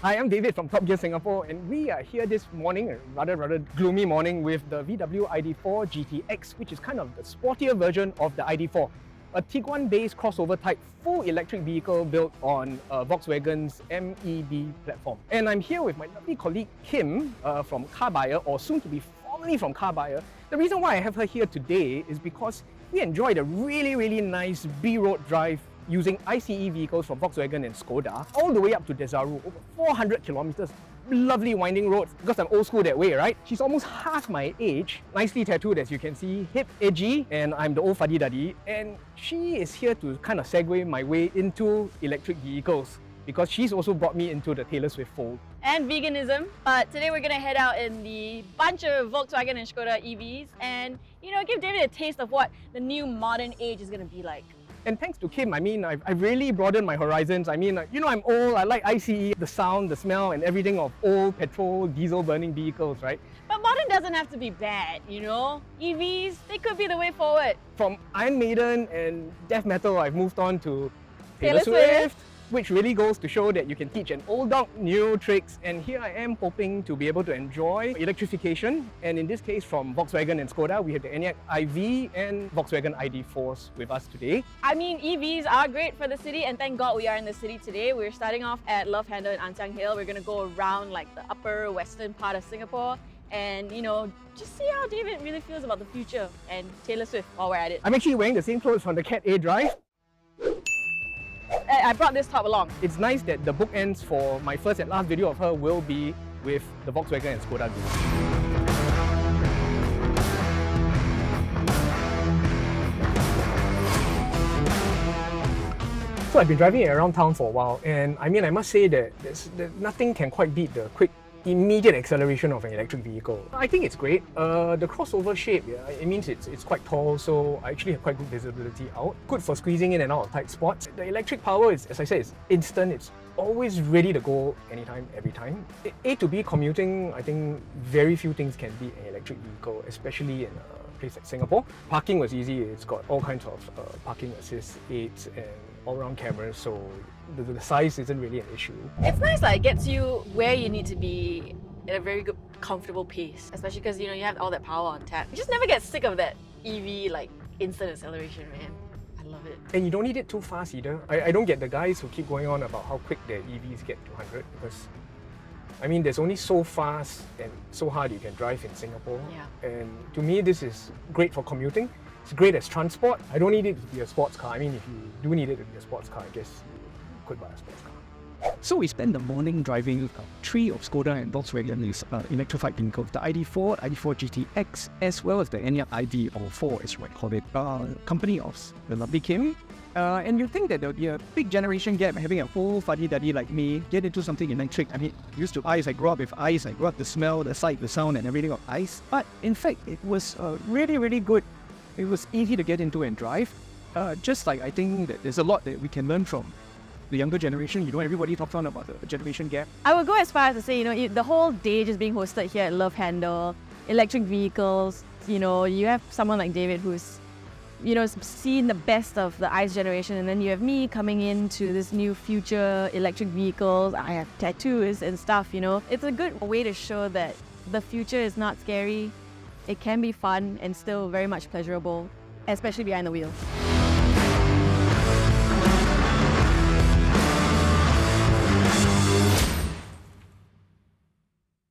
Hi, I'm David from TopGear Singapore, and we are here this morning, a rather gloomy morning, with the VW ID.4 GTX, which is kind of the sportier version of the ID.4. A Tiguan-based crossover type full electric vehicle built on Volkswagen's MEB platform. And I'm here with my lovely colleague Kim from Car Buyer, or soon to be formerly from Car Buyer. The reason why I have her here today is because we enjoyed a really nice B-road drive using ICE vehicles from Volkswagen and Skoda, all the way up to Desaru, over 400 kilometers. Lovely winding roads, because I'm old school that way, right? She's almost half my age, nicely tattooed as you can see, hip, edgy, and I'm the old fuddy-duddy. And she is here to kind of segue my way into electric vehicles, because she's also brought me into the Taylor Swift fold. And veganism, but today we're gonna head out in the bunch of Volkswagen and Skoda EVs and, give David a taste of what the new modern age is gonna be like. And thanks to Kim, I've really broadened my horizons. I'm old, I like ICE, the sound, the smell, and everything of old petrol, diesel burning vehicles, right? But modern doesn't have to be bad, EVs, they could be the way forward. From Iron Maiden and death metal, I've moved on to Taylor Swift, which really goes to show that you can teach an old dog new tricks. And here I am hoping to be able to enjoy electrification. And in this case, from Volkswagen and Skoda, we have the Enyaq IV and Volkswagen ID.4s with us today. EVs are great for the city, and thank God we are in the city today. We're starting off at Love Handle in An Siang Hill. We're going to go around like the upper western part of Singapore and, just see how David really feels about the future and Taylor Swift while we're at it. I'm actually wearing the same clothes from the Cat A drive. I brought this top along. It's nice that the bookends for my first and last video of her will be with the Volkswagen and Skoda group. So I've been driving it around town for a while, and I must say that nothing can quite beat the quick, immediate acceleration of an electric vehicle. I think it's great. The crossover shape, it means it's quite tall, so I actually have quite good visibility out. Good for squeezing in and out of tight spots. The electric power is, as I said, it's instant. It's always ready to go anytime, every time. A to B commuting, I think very few things can beat an electric vehicle, especially in a place like Singapore. Parking was easy. It's got all kinds of parking assist aids and all-round cameras, so the size isn't really an issue. It's nice, it gets you where you need to be at a very good, comfortable pace, especially because you have all that power on tap. You just never get sick of that EV instant acceleration, man. I love it. And you don't need it too fast either. I don't get the guys who keep going on about how quick their EVs get to 100, because there's only so fast and so hard you can drive in Singapore. Yeah. And to me, this is great for commuting. It's great as transport. I don't need it to be a sports car. If you do need it to be a sports car, I guess you could buy a sports car. So we spent the morning driving three of Skoda and Volkswagen's electrified vehicles, the ID.4, ID.4 GTX, as well as the Enyaq ID.4, as we call it, company of the lovely Kim. And you think that there would be a big generation gap having a whole fuddy-duddy like me get into something electric. Used to ICE, I grew up with ICE, I grew up the smell, the sight, the sound and everything of ICE. But in fact, it was really good. It was easy to get into and drive. I think that there's a lot that we can learn from the younger generation. Everybody talks on about the generation gap. I would go as far as to say, the whole day just being hosted here at Love Handle, electric vehicles, you have someone like David who's, seen the best of the ICE generation, and then you have me coming into this new future electric vehicles. I have tattoos and stuff, It's a good way to show that the future is not scary. It can be fun and still very much pleasurable, especially behind the wheel.